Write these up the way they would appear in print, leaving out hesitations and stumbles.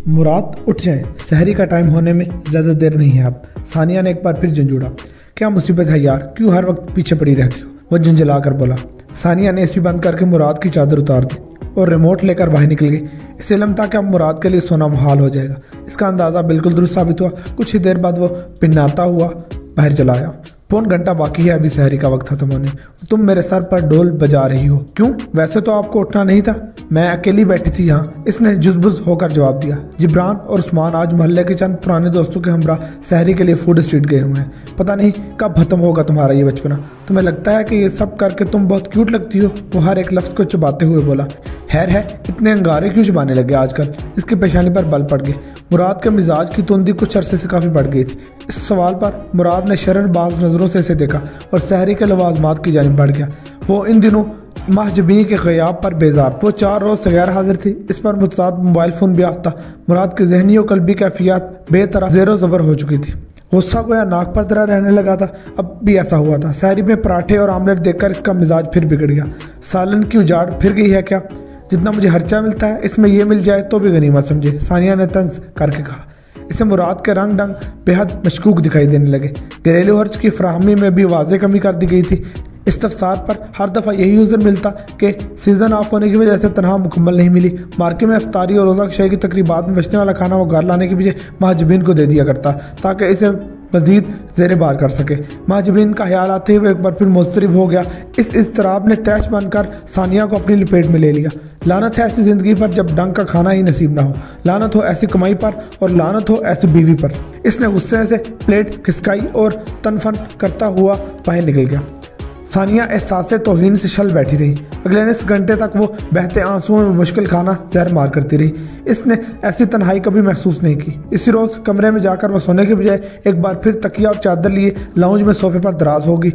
मुराद उठ जाएं, सहरी का टाइम होने में ज़्यादा देर नहीं है अब। सानिया ने एक बार फिर झंझोड़ा। क्या मुसीबत है यार, क्यों हर वक्त पीछे पड़ी रहती हो? वो झंझला कर बोला। सानिया ने एसी बंद करके मुराद की चादर उतार दी और रिमोट लेकर बाहर निकल गई। इसे इल्म था कि अब मुराद के लिए सोना मुहाल हो जाएगा। इसका अंदाज़ा बिल्कुल दुरुस्त साबित हुआ। कुछ ही देर बाद वो पिन्नाता हुआ बाहर चला आया। पौन घंटा बाकी है अभी सहरी का वक्त खत्म होने। तुम मेरे सर पर ढोल बजा रही हो क्यों? वैसे तो आपको उठना नहीं था, मैं अकेली बैठी थी यहाँ। इसने जुज़बुज़ होकर जवाब दिया। जिब्रान और उस्मान आज मोहल्ले के चंद पुराने दोस्तों के हमरा सहरी के लिए फूड स्ट्रीट गए हुए हैं। पता नहीं कब खत्म होगा तुम्हारा ये बचपना। तुम्हें लगता है कि ये सब करके तुम बहुत क्यूट लगती हो? वो हर एक लफ्ज़ को चबाते हुए बोला। खैर है, इतने अंगारे क्यों चबाने लगे आजकल? इसकी पेशानी पर बल पड़ गए। मुराद के मिजाज की तुंदी कुछ अरसे से काफ़ी बढ़ गई थी। इस सवाल पर मुराद ने शररबाज नज़रों से इसे देखा और सहरी के लवाजमात की जानिब बढ़ गया। वो इन दिनों महजबी के ग़याब पर बेजार। वो 4 रोज़ से गैर हाजिर थी। इस पर मुतसाद मोबाइल फ़ोन भी आफ्ता। मुराद की जहनी और कल्बी कैफियत बेतरह ज़ेरो ज़बर हो चुकी थी। गुस्सा गोया नाक पर तरह रहने लगा था। अब भी ऐसा हुआ था। सहरी में पराठे और आमलेट देखकर इसका मिजाज फिर बिगड़ गया। सालन की उजाड़ फिर गई है क्या? जितना मुझे खर्चा मिलता है इसमें ये मिल जाए तो भी गनीमत समझे, सानिया ने तंज करके कहा। इसे मुराद के रंग ढंग बेहद मशकूक दिखाई देने लगे। घरेलू खर्च की फराहमी में भी वाज़ेह कमी कर दी गई थी। इस्तफसार पर हर दफ़ा यही उज़र मिलता कि सीज़न ऑफ होने की वजह से तनख्वाह मुकम्मल नहीं मिली। मार्केट में इफ्तारी और रोज़ा शय की तकरीबात में बचने वाला खाना वो घर लाने की बजाय महाजबीन को दे दिया करता ताकि इसे मज़ीद ज़ेरे बार कर सके। महाजबीन का ख्याल आते हुए एक बार फिर मुस्तरिब हो गया। इस इज़्तिराब ने तैश बनकर सानिया को अपनी लपेट में ले लिया। लानत है ऐसी ज़िंदगी पर जब डंग का खाना ही नसीब ना हो। लानत हो ऐसी कमाई पर और लानत हो ऐसी बीवी पर। इसने गुस्से से प्लेट खिसकाई और तनफन करता हुआ बाहर निकल गया। सानिया एहसास तौहीन से शल बैठी रही। अगले 9 घंटे तक वो बहते आंसुओं में मुश्किल खाना जहर मार करती रही। इसने ऐसी तन्हाई कभी महसूस नहीं की। इसी रोज़ कमरे में जाकर वो सोने के बजाय एक बार फिर तकिया और चादर लिए लाउंज में सोफे पर दराज होगी।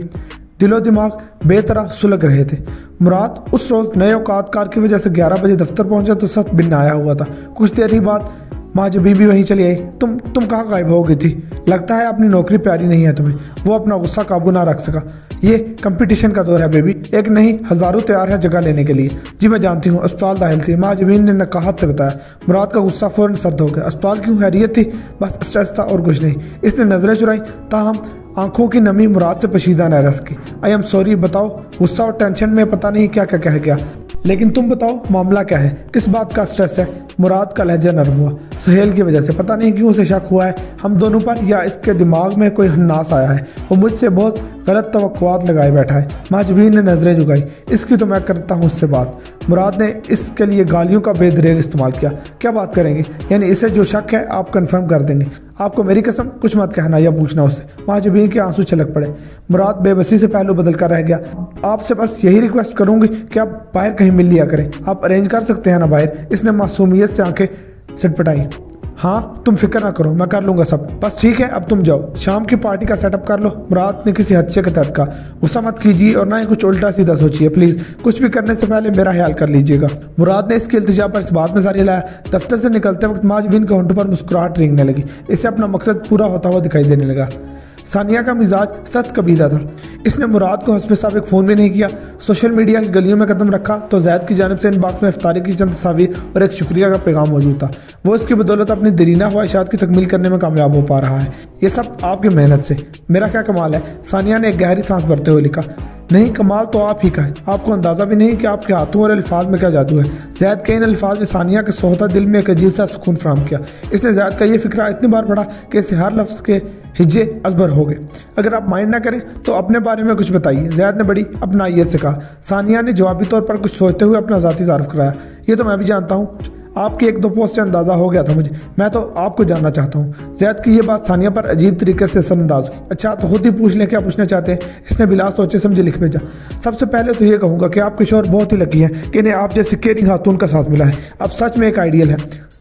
दिलो दिमाग बेतरह सुलग रहे थे। मुराद उस रोज़ नए औकात कार की वजह से 11 बजे दफ्तर पहुंचा तो सत बिन आया हुआ था। कुछ देर ही बाद माँ जब बीबी वहीं चली आई। तुम कहाँ गायब हो गई थी? लगता है अपनी नौकरी प्यारी नहीं है तुम्हें। वो अपना गुस्सा काबू ना रख सका। ये कंपटीशन का दौर है बेबी, एक नहीं हज़ारों तैयार है जगह लेने के लिए। जी मैं जानती हूँ, अस्पताल दाखिल थी, माँ जबीन ने नकाहत से बताया। मुराद का गुस्सा फ़ौरन सर्द हो गया। अस्पताल क्यों? हैरियत थी, बस स्ट्रेस था और कुछ नहीं। इसने नज़रें चुराई, ताहम आंखों की नमी मुराद से पशीदा न रह सकी। आई एम सॉरी, बताओ। गुस्सा और टेंशन में पता नहीं क्या क्या कह गया। लेकिन तुम बताओ मामला क्या है, किस बात का स्ट्रेस है? मुराद का लहजा नरम हुआ। सुहेल की वजह से पता नहीं क्यों उसे शक हुआ है हम दोनों पर, या इसके दिमाग में कोई हन्नास आया है। वो मुझसे बहुत गलत तवक्कुआत लगाए बैठा है। महजबीन ने नजरें झुकाई। इसकी तो मैं करता हूँ उससे बात। मुराद ने इसके लिए गालियों का बेदरेग इस्तेमाल किया। क्या बात करेंगे? यानी इसे जो शक है आप कंफर्म कर देंगे? आपको मेरी कसम कुछ मत कहना या पूछना उससे। महजबीन के आंसू छलक पड़े। मुराद बेबसी से पहलू बदल कर रह गया। आपसे बस यही रिक्वेस्ट करूंगी कि आप बाहर कहीं मिल लिया करें। आप अरेंज कर सकते हैं ना बाहर? इसने मासूमियत से आंखें सिटपटाई। हाँ तुम फिक्र ना करो, मैं कर लूँगा सब। बस ठीक है, अब तुम जाओ, शाम की पार्टी का सेटअप कर लो। मुराद ने किसी हद से के तहत कहा। गुस्सा मत कीजिए और ना ही कुछ उल्टा सीधा सोचिए प्लीज़। कुछ भी करने से पहले मेरा ख्याल कर लीजिएगा। मुराद ने इसके इल्तिजा पर इस बात में सारी लाया। दफ्तर से निकलते वक्त माजबीन के होंठों पर मुस्कुराहट रेंगने लगी। इसे अपना मकसद पूरा होता हुआ दिखाई देने लगा। सानिया का मिजाज सख्त कबीला था। इसने मुराद को हस्बे साबिक फ़ोन भी नहीं किया। सोशल मीडिया की गलियों में कदम रखा तो जैद की जानिब से इनबॉक्स में इफ्तारी की चंद तस्वीर और एक शुक्रिया का पैगाम मौजूद था। वो इसकी बदौलत अपनी दरीना ख्वाहिशात की तकमील करने में कामयाब हो पा रहा है। ये सब आपकी मेहनत से। मेरा क्या कमाल है? सानिया ने एक गहरी सांस भरते हुए लिखा। नहीं, कमाल तो आप ही का है। आपको अंदाज़ा भी नहीं कि आपके हाथों और अल्फाज में क्या जादू है। जैद के इन अल्फाज ने सानिया के सोहता दिल में एक अजीब सा सुकून फराहम किया। इसने जैद का ये फिक्रा इतनी बार पढ़ा कि इसे हर लफ्ज़ के हिज्जे अजबर हो गए। अगर आप माइंड ना करें तो अपने बारे में कुछ बताइए, जैद ने बड़ी अपनाइयत से कहा। सानिया ने जवाबी तौर पर कुछ सोचते हुए अपना ज़ाती तारुफ कराया। ये तो मैं भी जानता हूँ, आपकी 1-2 पोस्ट से अंदाज़ा हो गया था मुझे। मैं तो आपको जानना चाहता हूँ। जैद की ये बात सानिया पर अजीब तरीके से असरअंदाज हुई। अच्छा तो खुद ही पूछ लें क्या पूछना चाहते हैं। इसने बिला सोचे समझे लिख भेजा। सबसे पहले तो ये कहूँगा कि आपके शौहर बहुत ही लकी हैं कि इन्हें आप जैसे केयरिंग खातून का साथ मिला है। अब सच में एक आइडियल है।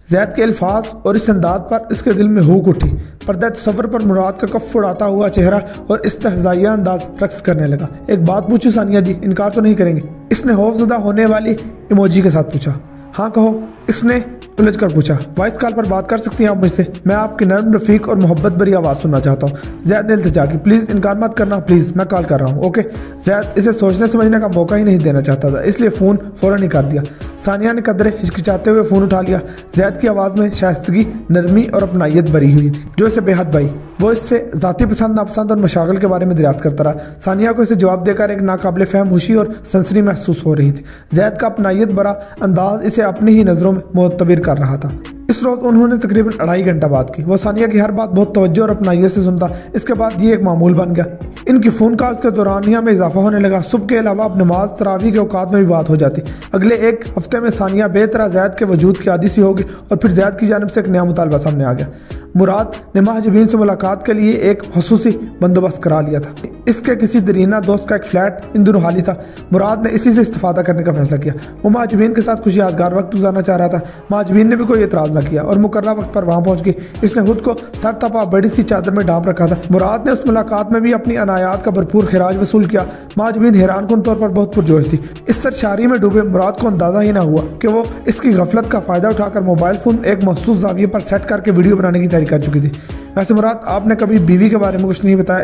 जैद के अल्फाज और इस अंदाज पर इसके दिल में हुक उठी। पर्दा तस्वर पर मुराद का कफ उड़ाता हुआ चेहरा और इस्तेहज़ाइया अंदाज रक्स करने लगा। एक बात पूछूं सानिया जी, इनकार तो नहीं करेंगे? इसने खौफज़दा होने वाली इमोजी के साथ पूछा। हाँ कहो। इसने उलझ कर पूछा, वॉइस कॉल पर बात कर सकती हैं आप मुझसे? मैं आपकी नर्म रफीक और मोहब्बत भरी आवाज़ सुनना चाहता हूँ। जैद ने इल्तिजा की, प्लीज़ इनकार मत करना प्लीज़, मैं कॉल कर रहा हूँ। ओके। जैद इसे सोचने समझने का मौका ही नहीं देना चाहता था, इसलिए फ़ोन फ़ौरन ही कर दिया। सानिया ने कदरे हिचकिचाते हुए फ़ोन उठा लिया। जैद की आवाज़ में शाइस्तगी, नरमी और अपनाइयत भरी हुई थी जो इसे बेहद भाई। वो इससे ज़ाती पसंद, नापसंद और मशागल के बारे में दरियाफ्त करता रहा। सानिया को इसे जवाब देकर एक नाकाबिल फहम खुशी और सनसनी महसूस हो रही थी। जैद का अपनाइयत भरा अंदाज इसे अपनी ही नज़रों में मोतबिर कर रहा था। इस रोज़ उन्होंने तकरीबन 2.5 घंटा बात की। वो सानिया की हर बात बहुत तवज्जो और अपनाइयत से सुनता। इसके बाद ये एक मामूल बन गया। इनकी फ़ोन कॉल्स के दौरानिया में इजाफा होने लगा। सुबह के अलावा अब नमाज तरावी के औकात में भी बात हो जाती। अगले एक हफ्ते में सानिया बेतरा जैद के वजूद की आदी सी होगी और फिर जैद की जानिब से एक नया मुतालबा सामने आ गया। मुराद ने महाजबीन से मुलाकात के लिए एक खसूसी बंदोबस्त करा लिया था। इसके किसी दरीना दोस्त का एक फ्लैट इन दिनों खाली था। मुराद ने इसी से इस्तेफादा करने का फैसला किया। वो महाजबीन के साथ कुछ यादगार वक्त गुजारना चाह रहा था। महाजबीन ने भी कोई एतराज़ न किया और मुकर्रर वक्त पर वहाँ पहुँच गई। इसने खुद को सर तपा बड़ी सी चादर में ढांप रखा था। मुराद ने उस मुलाकात में भी अपनी अनायात का भरपूर खिराज वसूल किया। महाजबीन हैरानकुन तौर पर बहुत पुरजोश थी। इस सरशारी में डूबे मुराद को अंदाजा ही ना हुआ कि वो इसकी गफलत का फ़ायदा उठाकर मोबाइल फ़ोन एक मखसूस जाविये पर सेट करके वीडियो बनाने की तैयारी कर चुकी थी। वैसे मुराद, आपने कभी बीवी के बारे में कुछ नहीं बताया।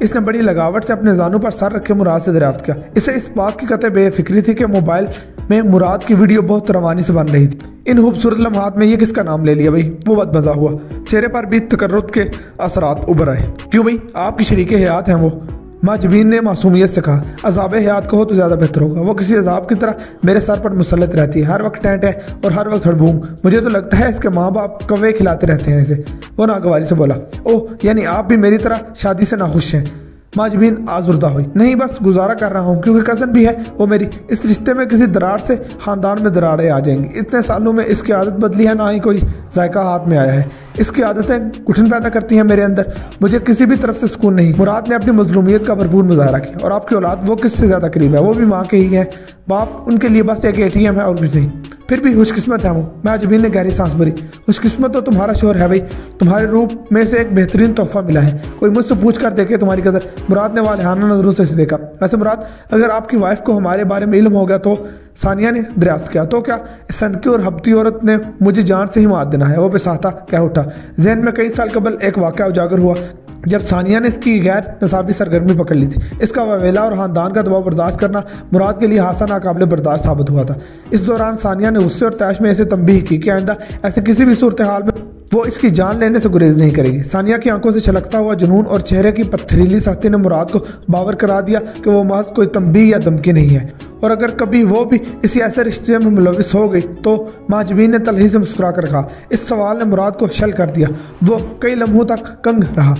इसने बड़ी लगावट से अपने जानू पर सर रखे मुराद से दरियाफ्त किया। इसे इस बात की कतई बेफिक्री थी कि मोबाइल में मुराद की वीडियो बहुत रवानी से बन रही थी। इन खूबसूरत लम्हात में ये किसका नाम ले लिया भाई? वो बहुत मजा हुआ। चेहरे पर भी तकर्रुत के असरात उभर आए। क्यों भाई, आपकी शरीके हयात हैं वो? महाजबीन ने मासूमियत से कहा, अज़ाब हयात कहो तो ज़्यादा बेहतर होगा। वो किसी अज़ाब की तरह मेरे सर पर मुसल्लत रहती है, हर वक्त टेंट है और हर वक्त हड़बूंग। मुझे तो लगता है इसके माँ बाप कौवे खिलाते रहते हैं इसे। वो नागवारी से बोला, ओह यानी आप भी मेरी तरह शादी से नाखुश हैं? महाजबीन आजुर्दा हुई, नहीं बस गुजारा कर रहा हूँ क्योंकि कज़न भी है वो मेरी। इस रिश्ते में किसी दरार से ख़ानदान में दरारें आ जाएंगी। इतने सालों में इसकी आदत बदली है, ना ही कोई जायका हाथ में आया है। इसकी आदतें घुटन पैदा करती हैं मेरे अंदर। मुझे किसी भी तरफ से सुकून नहीं। मुराद ने अपनी मजलूमियत का भरपूर मुजाहरा किया। और आपकी औलाद वो किससे ज़्यादा करीब है? वो भी माँ के ही है। बाप उनके लिए बस एक ATM है और कुछ नहीं। फिर भी खुशकिस्मत है वो। महाजबीन ने गहरी सांस भरी। खुशकिस्मत तो तुम्हारा शोहर है भाई, तुम्हारे रूप में से एक बेहतरीन तोहफा मिला है। कोई मुझसे पूछ कर देखे तुम्हारी कदर। मुराद ने वालिहाना नजरों से देखा। वैसे मुराद, अगर आपकी वाइफ को हमारे बारे में इल्म हो गया तो? सानिया ने दरियाफ्त किया। तो क्या इस सनकी और हब्ती औरत ने मुझे जान से ही मार देना है? वो बेसाहता कह उठा। जहन में कई साल कबल एक वाक़या उजागर हुआ जब सानिया ने इसकी गैर नसाबी सरगर्मी पकड़ ली थी। इसका ववेला और ख़ानदान का दबाव बर्दाश्त करना मुराद के लिए हासा नाकाबिले बर्दाश्त साबित हुआ था। इस दौरान सानिया ने गुस्से और तैश में ऐसे तंबीह की कि आइंदा ऐसे किसी भी सूरत हाल में वो इसकी जान लेने से गुरेज नहीं करेगी। सानिया की आंखों से छलकता हुआ जुनून और चेहरे की पत्थरीली सख्ती ने मुराद को बावर करा दिया कि वो महज कोई तंबीह या धमकी नहीं है। और अगर कभी वो भी इसी ऐसे रिश्ते में मुलविस हो गई तो? महाजबीन ने तलही से मुस्कुरा कर कहा। इस सवाल ने मुराद को शल कर दिया। वो कई लम्हों तक कंग रहा।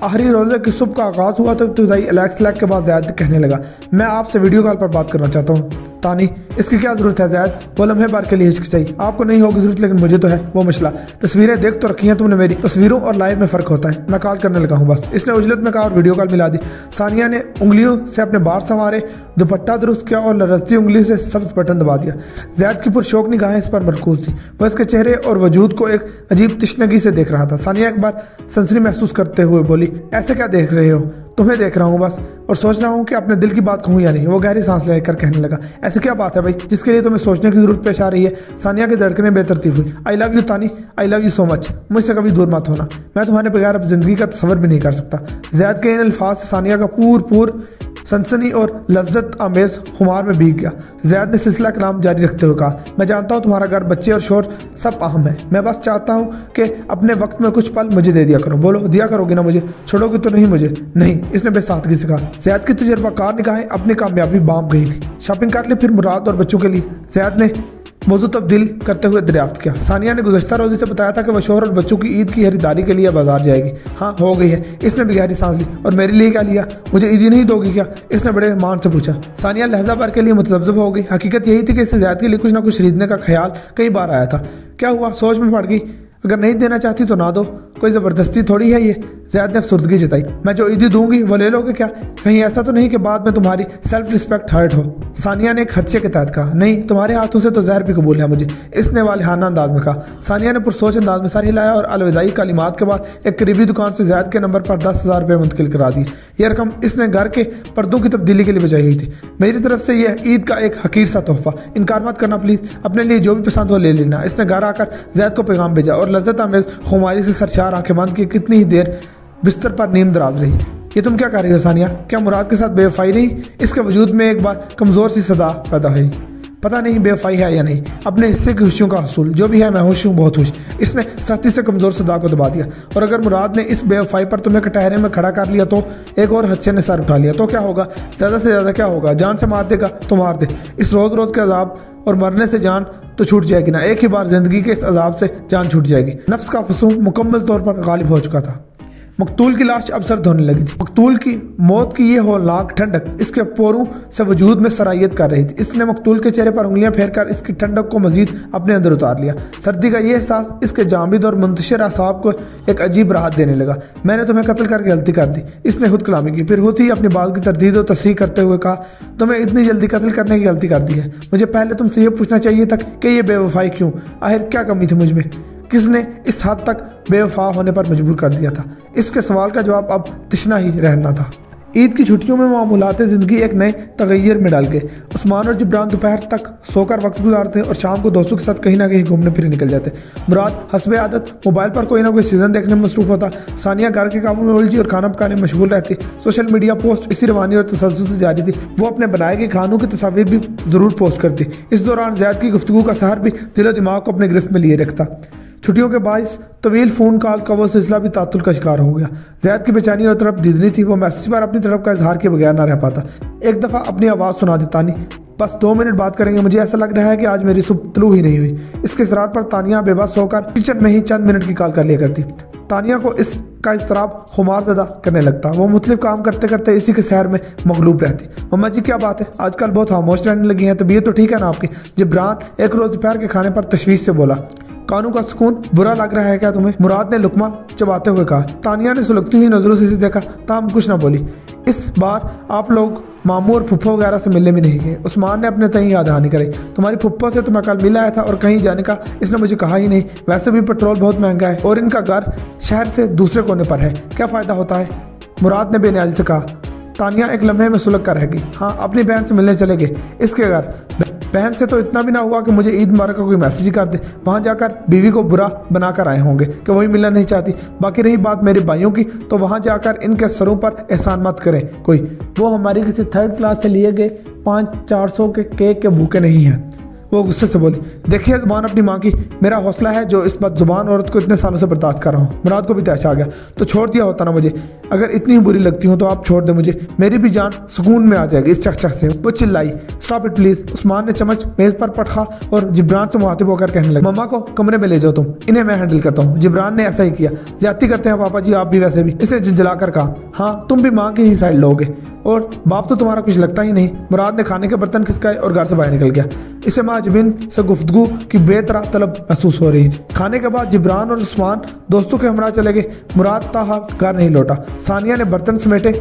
आखिरी रोज़े की सुबह का आगाज़ हुआ तो इब्तिदाई अलैक्स के बाद ज़ैद कहने लगा, मैं आपसे वीडियो कॉल पर बात करना चाहता हूँ। तानी, इसकी क्या ज़रूरत है ज़ैद? वो लम्हे बार के लिए हिचकिचाई। आपको नहीं होगी ज़रूरत लेकिन मुझे तो है। वो मसला, तस्वीरें देख तो रखी हैं तुमने मेरी। तस्वीरों और लाइव में फ़र्क होता है। मैं कॉल करने लगा हूँ बस। इसने उजलत में कहा और वीडियो कॉल मिला दी। सानिया ने उंगलियों से अपने बार संवारे, दुपट्टा दुरुस्त किया और लरजती उंगली से सब्ज बटन दबा दिया। ज़ैद की पुरशौक निगाहें इस पर मरकूज थी। वह इसके चेहरे और वजूद को एक अजीब तशनगी से देख रहा था। सानिया एक बार सनसनी महसूस करते हुए बोली, ऐसे क्या देख रहे हो? तुम्हें देख रहा हूँ बस, और सोच रहा हूँ कि अपने दिल की बात कहूँ या नहीं। वो गहरी सांस लेकर कहने लगा, ऐसी क्या बात है भाई जिसके लिए तुम्हें सोचने की जरूरत पेश आ रही है? सानिया की धड़कनें बेतरतीब हुई। आई लव यू तानी, I love you so much. मुझसे कभी दूर मत होना। मैं तुम्हारे बगैर अब जिंदगी का तस्वर भी नहीं कर सकता। ज़ैद के इन अल्फाज से सानिया का पूर सनसनी और लज्जत आमेज खुमार में भीग गया। ज़ैद ने सिलसिला कलाम जारी रखते हुए कहा, मैं जानता हूँ तुम्हारा घर, बच्चे और शोर सब अहम है। मैं बस चाहता हूँ कि अपने वक्त में कुछ पल मुझे दे दिया करो। बोलो, दिया करोगे ना मुझे? छोड़ोगे तो नहीं मुझे? नहीं, इसने बेसादगी से कहा। ज़ैद की तजर्बाकार निगाहें अपनी कामयाबी बांप गई थी। शॉपिंग कर ली फिर मुराद और बच्चों के लिए? ज़ैद ने मौजूद तब्दील करते हुए दरियाफ्त किया। सानिया ने गुज़श्ता रोज़ी से बताया था कि वह शोहर और बच्चों की ईद की खरीदारी के लिए बाजार जाएगी। हाँ, हो गई है। इसने भी गहरी सांस ली। और मेरे लिए क्या लिया? मुझे ईदी नहीं दोगी क्या? इसने बड़े मान से पूछा। सानिया लहजा भर के लिए मुतज़ब्ज़ब हो गई। हकीकत यही थी कि इसे ज़ैद के लिए कुछ ना कुछ खरीदने का ख्याल कई बार आया था। क्या हुआ? सोच में पड़ गई। अगर नहीं देना चाहती तो ना दो। कोई ज़बरदस्ती थोड़ी है ये। ज़ैद ने अफसुर्दगी जताई। मैं जो ईदी दूंगी वो ले लोगे क्या? कहीं ऐसा तो नहीं कि बाद में तुम्हारी सेल्फ रिस्पेक्ट हर्ट हो? सानिया ने एक हदसे के तहत कहा। नहीं, तुम्हारे हाथों से तो जहर भी कबूल है मुझे, इसने वालिहाना अंदाज में कहा। सानिया ने पुरसोच अंदाज में सर हिलाया और अलविदाई कलिमात के बाद एक करीबी दुकान से ज़ैद के नंबर पर 10,000 रुपये मुंतकिल करा दिए। यह रकम इसने घर के पर्दों की तब्दीली के लिए बचाई हुई थी। मेरी तरफ से यह ईद का एक हकीर सा तोहफा, इनकार मत करना प्लीज़, अपने लिए जो भी पसंद हो ले लेना। इसने घर आकर ज़ैद को पैगाम भेजा और लज्जत आमेज़ खुमारी से सरशार आंखें बंद की कितनी ही देर बिस्तर पर नींद दराज रही। ये तुम क्या कर रही हो सानिया? क्या मुराद के साथ बेवफाई रही? इसके वजूद में एक बार कमज़ोर सी सदा पैदा हुई। पता नहीं बेवफाई है या नहीं, अपने हिस्से की खुशियों का हसूल जो भी है, मैं खुश हूँ, बहुत खुश। इसने सख्ती से कमज़ोर सदा को दबा दिया। और अगर मुराद ने इस बेवफाई पर तुम्हें कटहरे में खड़ा कर लिया तो एक और हदसे ने सर उठा लिया तो क्या होगा? ज़्यादा से ज़्यादा क्या होगा? जान से मार देगा तो मार दे। इस रोज़ रोज़ के अजाब और मरने से जान तो छूट जाएगी ना। एक ही बार ज़िंदगी के इस अजाब से जान छूट जाएगी। नफ्स का फसूम मुकम्मल तौर पर गालिब हो चुका था। मकतूल की लाश अब सर्द होने लगी थी। मकतूल की मौत की ये होलनाक ठंडक इसके पोरों से वजूद में सरायत कर रही थी। इसने मकतूल के चेहरे पर उंगलियां फेरकर इसकी ठंडक को मजीद अपने अंदर उतार लिया। सर्दी का ये एहसास इसके जामिद और मुंतशिर असाब को एक अजीब राहत देने लगा। मैंने तुम्हें कत्ल करके गलती कर दी, इसने खुद कलामी की। फिर खुद ही अपनी बात की तरदीद और तस्हीह करते हुए कहा, तुम्हें इतनी जल्दी कत्ल करने की गलती कर दी है। मुझे पहले तुमसे ये पूछना चाहिए था कि ये बेवफाई क्यों? आखिर क्या कमी थी मुझ में? किसने इस हद तक बेवफा होने पर मजबूर कर दिया था? इसके सवाल का जवाब अब तिश्ना ही रहना था। ईद की छुट्टियों में मामूलात ज़िंदगी एक नए तगैर में डाल गए। उस्मान और जिब्रान दोपहर तक सोकर वक्त गुजारते और शाम को दोस्तों के साथ कहीं ना कहीं घूमने फिर निकल जाते। मुराद हस्बे आदत मोबाइल पर कोई ना कोई सीज़न देखने में मसरूफ़ होता। सानिया घर के कामों में उलझी और खाना पकाने में मशगूल रहती। सोशल मीडिया पोस्ट इसी रवानी और तसल्सल से जारी थी। वो अपने बनाए गए खानों की तस्वीर भी ज़रूर पोस्ट करती। इस दौरान ज़ैद की गुफ्तगू का सहर भी दिलो दिमाग को अपने गिरफ्त में लिए रखता। छुट्टियों के बायस तवील फ़ोन कॉल का वो सिलसिला भी तातुल का शिकार हो गया। ज़ैद की बेचैनी और तरफ दीदनी थी। वो मैसेज पर अपनी तरफ का इजहार के बगैर ना रह पाता। एक दफ़ा अपनी आवाज़ सुना दी, तानी बस 2 मिनट बात करेंगे, मुझे ऐसा लग रहा है कि आज मेरी सुबह तलू ही नहीं हुई। इसके इसरार पर तानिया बेबस होकर किचन में ही चंद मिनट की कॉल कर लिया करती। तानिया को इसका इस्तराब खुमार ज़दा करने लगता। वो मुख्तलिफ काम करते करते इसी के सैर में मगलूब रहती। मम्मा जी क्या बात है, आजकल बहुत खामोश रहने लगी हैं, तबीयत तो ठीक है ना आपकी? जिब्रान एक रोज़ दोपहर के खाने पर तशवीश से बोला। कानों का सुकून बुरा लग रहा है क्या तुम्हें? मुराद ने लुकमा चबाते हुए कहा। तानिया ने सुलगती हुई नजरों से देखा, ताम कुछ ना बोली। इस बार आप लोग मामू और फुप्पो वगैरह से मिलने भी नहीं गए। उस्मान ने अपने तई याद दहानी करी। तुम्हारी फुप्पो से तो मैं कल मिला आया था और कहीं जाने का इसने मुझे कहा ही नहीं। वैसे भी पेट्रोल बहुत महंगा है और इनका घर शहर से दूसरे कोने पर है, क्या फ़ायदा होता है? मुराद ने बेनियाजी से कहा। तानिया एक लम्हे में सुलग कर रह गई। हाँ, अपनी बहन से मिलने चले गए। इसके घर बहन से तो इतना भी ना हुआ कि मुझे ईद मुबारक का कोई मैसेज ही कर दे। वहाँ जाकर बीवी को बुरा बनाकर आए होंगे कि वही मिलना नहीं चाहती। बाकी रही बात मेरे भाइयों की, तो वहाँ जाकर इनके सरों पर एहसान मत करें कोई। वो हमारी किसी 3rd क्लास से लिए गए 500-400 के केक के भूखे नहीं हैं। वो गुस्से से बोली। देखिए ज़ुबान अपनी माँ की, मेरा हौसला है जो इस बदजुबान औरत को इतने सालों से बर्दाश्त कर रहा हूँ। मुराद को भी तैश आ गया। तो छोड़ दिया होता ना मुझे। अगर इतनी बुरी लगती हूँ तो आप छोड़ दें मुझे, मेरी भी जान सुकून में आ जाएगी इस चकचक से। वो चिल्लाई, स्टॉप इट प्लीज़। उस्मान ने चम्मच मेज़ पर पटखा और जिब्रान से मुखातिब होकर कहने लगा, मम्मा को कमरे में ले जाओ तुम, इन्हें मैं हैंडल करता हूँ। जिब्रान ने ऐसा ही किया। ज्यादती करते हैं पापा जी आप भी वैसे भी, इसे जलाकर कहा। हाँ, तुम भी माँ की ही साइड लोगे और बाप तो तुम्हारा कुछ लगता ही नहीं। मुराद ने खाने के बर्तन खिसकाए और घर से बाहर निकल गया। इसे माँ जबीन से गुफ्तगू की बेतरह तलब महसूस हो रही थी। खाने के बाद जिब्रान और उस्मान दोस्तों के हमरा चले गए। मुराद ताहा घर नहीं लौटा। सानिया ने बर्तन समेटे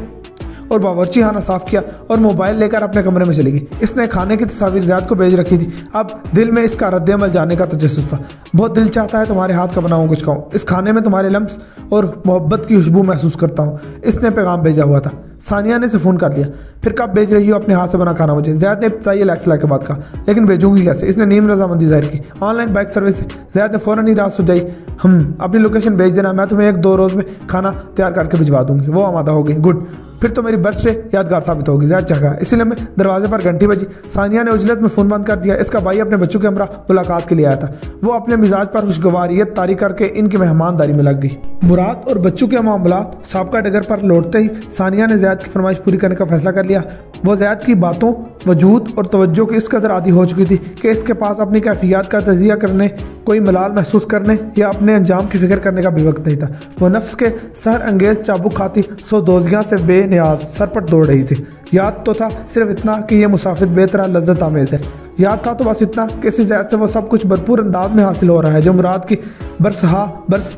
और बावर्ची खाना साफ किया और मोबाइल लेकर अपने कमरे में चली गई। इसने खाने की तस्वीर ज़ैद को भेज रखी थी। अब दिल में इसका रद्द-ए-अमल जानने का तजस्सुस था। बहुत दिल चाहता है तुम्हारे हाथ का बनाऊँ कुछ खाऊँ, इस खाने में तुम्हारे लम्स और मोहब्बत की खुशबू महसूस करता हूँ। इसने पैगाम भेजा हुआ था। सानिया ने इसे फ़ोन कर लिया। फिर कब भेज रही हो अपने हाथ से बना खाना मुझे? ज़ैद ने इब्तदाई लैक्सला के बाद कहा, लेकिन भेजूंगी कैसे? इसने नीम रजामंदी जाहिर की। ऑनलाइन बाइक सर्विस से। ज़ैद ने फ़ौरन ही रात सुझाई, हम अपनी लोकेशन भेज देना, मैं तुम्हें 1-2 रोज़ में खाना तैयार करके भिजवा दूंगी। वो आमादा हो गई। गुड, फिर तो मेरी बर्थडे यादगार साबित होगी। ज़ैद जगा। इसीलिए मैं दरवाजे पर घंटी बजी। सानिया ने उजलत में फ़ोन बंद कर दिया। इसका भाई अपने बच्चों के हमरा मुलाकात के लिए आया था। वो अपने मिजाज पर खुशगवारियत तारी करके इनकी मेहमानदारी में लग गई। मुराद और बच्चों के मामलात साबका डगर पर लौटते ही सानिया ने ज़ैद की फरमाइश पूरी करने का फैसला कर लिया। वो ज़ैद की बातों, वजूद और तवज्जो की इस कदर आदी हो चुकी थी कि इसके पास अपनी कैफियत का तजिया करने, कोई मलाल महसूस करने या अपने अंजाम की फिक्र करने का भी वक्त नहीं था। वो नफ्स के सहर अंगेज चाबुक खाती सो दोजियाँ से बेनियाज सरपट दौड़ रही थी। याद तो था सिर्फ इतना कि यह मुसाफिर बेतरा लज्जत आमेज़ है। याद था तो बस इतना कि इस ज़ैद से वो सब कुछ भरपूर अंदाज में हासिल हो रहा है जो मुराद की बरसहा बरस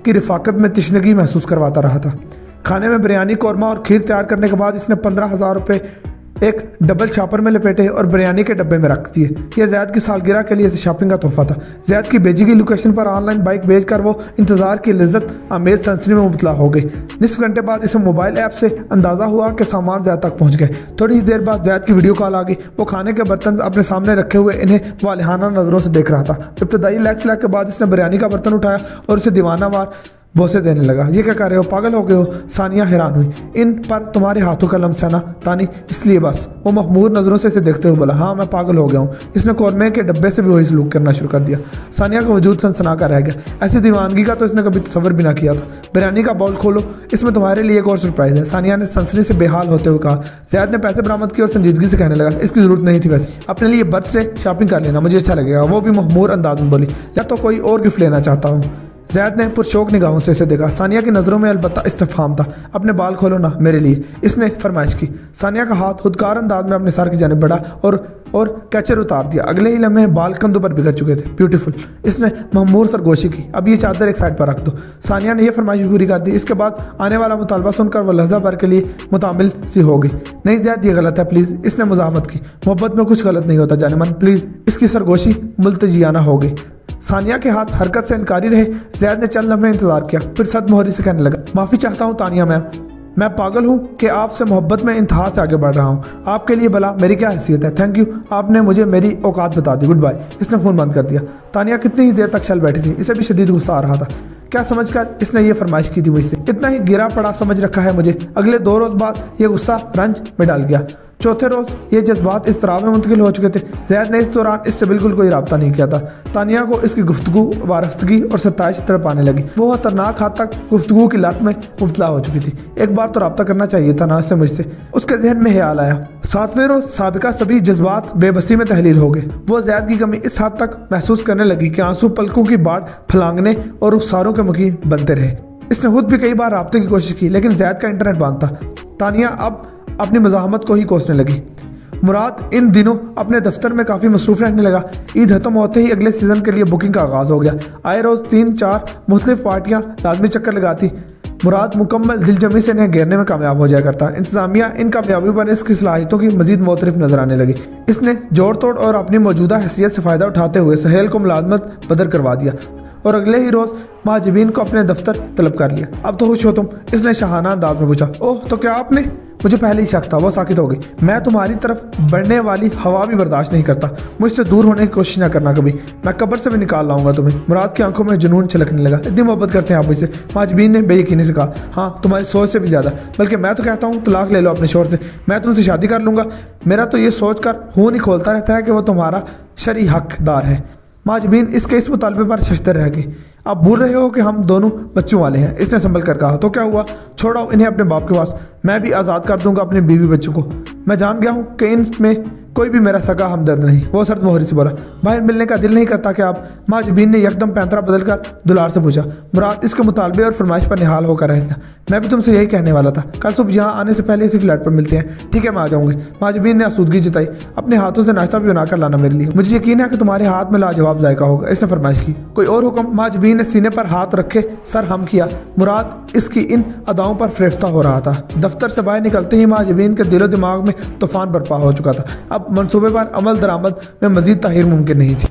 की रिफाकत में तशनगी महसूस करवाता रहा था। खाने में बिरयानी, कौरमा और खीर तैयार करने के बाद इसने 15,000 रुपये एक डबल छापर में लपेटे और बिरयानी के डब्बे में रख दिए। यह जैद की सालगिरह के लिए शॉपिंग का तोहफा था। जैद की भेजी गई लोकेशन पर ऑनलाइन बाइक भेजकर वो इंतजार की लज्जत आमेज तंसनी में मुबतला हो गई। निस्फ घंटे बाद इसे मोबाइल ऐप से अंदाजा हुआ कि सामान जैद तक पहुंच गए। थोड़ी ही देर बाद जैद की वीडियो कॉल आ गई। वो खाने के बर्तन अपने सामने रखे हुए इन्हें वालिहाना नजरों से देख रहा था। इब्तदाई लैक्स के बाद इसने बिरयानी का बर्तन उठाया और उसे दीवानावार बोसे देने लगा। ये क्या कर रहे हो, पागल हो गए हो? सानिया हैरान हुई। इन पर तुम्हारे हाथों का लम्स है ना तानी, इसलिए बस। वो महमूर नज़रों से इसे देखते हुए बोला, हाँ मैं पागल हो गया हूँ। इसने कौरमे के डब्बे से भी वही सलूक करना शुरू कर दिया। सानिया का वजूद सनसना कर रह गया। ऐसी दीवानगी का तो इसने कभी तसव्वुर भी ना किया था। बिरयानी का बाउल खोलो, इसमें तुम्हारे लिए एक और सरप्राइज है। सानिया ने सनसनी से बेहाल होते हुए कहा। जैद ने पैसे बरामद किए और संजीदगी से कहने लगा, इसकी जरूरत नहीं थी, वैसे अपने लिए बर्थडे शॉपिंग कर लेना, मुझे अच्छा लगेगा। वो भी महमूर अंदाज में बोली, या तो कोई और गिफ्ट लेना चाहता हूँ। जैद ने पुरशौक निगाहों से इसे देखा। सानिया की नज़रों में अलबत्ता इस्तिफाम था। अपने बाल खोलो ना मेरे लिए, इसने फरमाइश की। सानिया का हाथ खुदकार अंदाज में अपने सर की जानिब बढ़ा और कैचर उतार दिया। अगले ही लम्हे बाल कंधों पर बिगड़ चुके थे। ब्यूटीफुल, इसने महमूर सरगोशी की। अब ये चादर एक साइड पर रख दो। सानिया ने यह फरमाइश पूरी कर दी। इसके बाद आने वाला मुतालबा सुनकर वह लहजा भर के लिए मुतामिल सी हो गई। नहीं जैद, ये गलत है, प्लीज़। इसने मुजाहमत की। मोहब्बत में कुछ गलत नहीं होता जाने मन, प्लीज़। इसकी सरगोशी मुल्तजियाना हो गई। सानिया के हाथ हरकत से इनकारी रहे। जैद ने चंद लम्हे इंतजार किया, फिर सदमोहरी से कहने लगा, माफ़ी चाहता हूँ तानिया मैम, मैं पागल हूँ कि आपसे मोहब्बत में इंतहा से आगे बढ़ रहा हूँ। आपके लिए भला मेरी क्या हैसियत है? थैंक यू, आपने मुझे मेरी औकात बता दी, गुड बाय। इसने फ़ोन बंद कर दिया। तानिया कितनी ही देर तक चल बैठी थी। इसे भी शदीद गुस्सा आ रहा था। क्या समझकर इसने ये फरमाइश की थी मुझसे? इतना ही गिरा पड़ा समझ रखा है मुझे। अगले 2 रोज़ बाद ये गुस्सा रंज में डाल गया। चौथे रोज़ ये जज्बात इस तरह में मुंतकिल हो चुके थे। जैद ने इस दौरान इससे बिल्कुल कोई रब्ता नहीं किया था। तानिया को इसकी गुफ्तगू, वारफ्तगी और सताइश तरफ आने लगी। वो खतरनाक हद तक गुफ्तगू की लत में मुबतला हो चुकी थी। एक बार तो रब्ता करना चाहिए था ना इससे मुझसे। उसके जहन में ख्याल आया। 7वें रोज़ साबिका सभी जज्बात बेबसी में तहलील हो गए। वो जैद की कमी इस हद तक महसूस करने लगी कि आंसू पलकों की बाट फलांगने और रुखसारों के मुखी बनते रहे। इसने खुद भी कई बार रब्ते की कोशिश की, लेकिन जैद का इंटरनेट बंद था। तानिया अब अपनी मज़ाहमत को ही कोसने लगी। मुराद इन दिनों अपने दफ्तर में काफ़ी मसरूफ़ रहने लगा। ईद खत्म होते ही अगले सीज़न के लिए बुकिंग का आगाज़ हो गया। आए रोज़ 3-4 मुख्तलिफ पार्टियाँ लाजमी चक्कर लगाती। मुराद मुकम्मल दिलजमी से इन्हें घेरने में कामयाब हो जाया करता। इंतजामिया इन कामयाबी पर इसकी सलाहियतों की मजीद मुतरिफ नजर आने लगी। इसने जोड़ तोड़ और अपनी मौजूदा हैसियत से फ़ायदा उठाते हुए सहेल को मुलाजमत बदर करवा दिया और अगले ही रोज़ महाजबीन को अपने दफ्तर तलब कर लिया। अब तो खुश हो तुम? इसने शाहाना अंदाज में पूछा। ओह, तो क्या आपने? मुझे पहले ही शक था। वो साकित हो गई। मैं तुम्हारी तरफ बढ़ने वाली हवा भी बर्दाश्त नहीं करता। मुझसे दूर होने की कोशिश ना करना कभी, मैं कब्र से भी निकाल लाऊंगा तुम्हें। मुराद की आंखों में जुनून छलकने लगा। इतनी मोहब्बत करते हैं आप मुझसे? महाजबीन ने बेयकीनी से कहा। हाँ, तुम्हारी सोच से भी ज़्यादा। बल्कि मैं तो कहता हूँ तलाक ले लो अपने शोर से, मैं तुमसे शादी कर लूँगा। मेरा तो ये सोच कर खून ही खोलता रहता है कि वो तुम्हारा शरई हकदार है। महाजबीन इसके इस मुतालबे पर शशतर रह गई। आप भूल रहे हो कि हम दोनों बच्चों वाले हैं। इसने संभल कर कहा। तो क्या हुआ, छोड़ो इन्हें अपने बाप के पास, मैं भी आज़ाद कर दूंगा अपने बीवी बच्चों को। मैं जान गया हूँ कि इनमें कोई भी मेरा सगा हमदर्द नहीं। वो सर्द मोहरी से बोला। बाहर मिलने का दिल नहीं करता कि आप? महाजबीन ने यकदम पैंतरा बदल कर दुलार से पूछा। मुराद इसके मुतालबे और फरमाइश पर निहाल होकर रह गया। मैं भी तुमसे यही कहने वाला था। कल सुबह यहाँ आने से पहले इसी फ्लैट पर मिलते हैं, ठीक है? मैं आ जाऊँगी। महाजबीन ने आसूदगी जताई। अपने हाथों से नाश्ता भी बनाकर लाना मेरे लिए, मुझे यकीन है कि तुम्हारे हाथ में लाजवाब जायका होगा। इसने फरमाइश की। कोई और हुक्म? महाजबीन ने सीने पर हाथ रखे सर हम किया। मुराद इसकी इन अदाओं पर फरेफ्ता हो रहा था। दफ्तर से बाहर निकलते ही महाजबीन के दिलो दिमाग में तूफान बर्पा हो चुका था। अब मंसूबे पर अमल दरामद में मजीद ताहीर मुमकिन नहीं थी।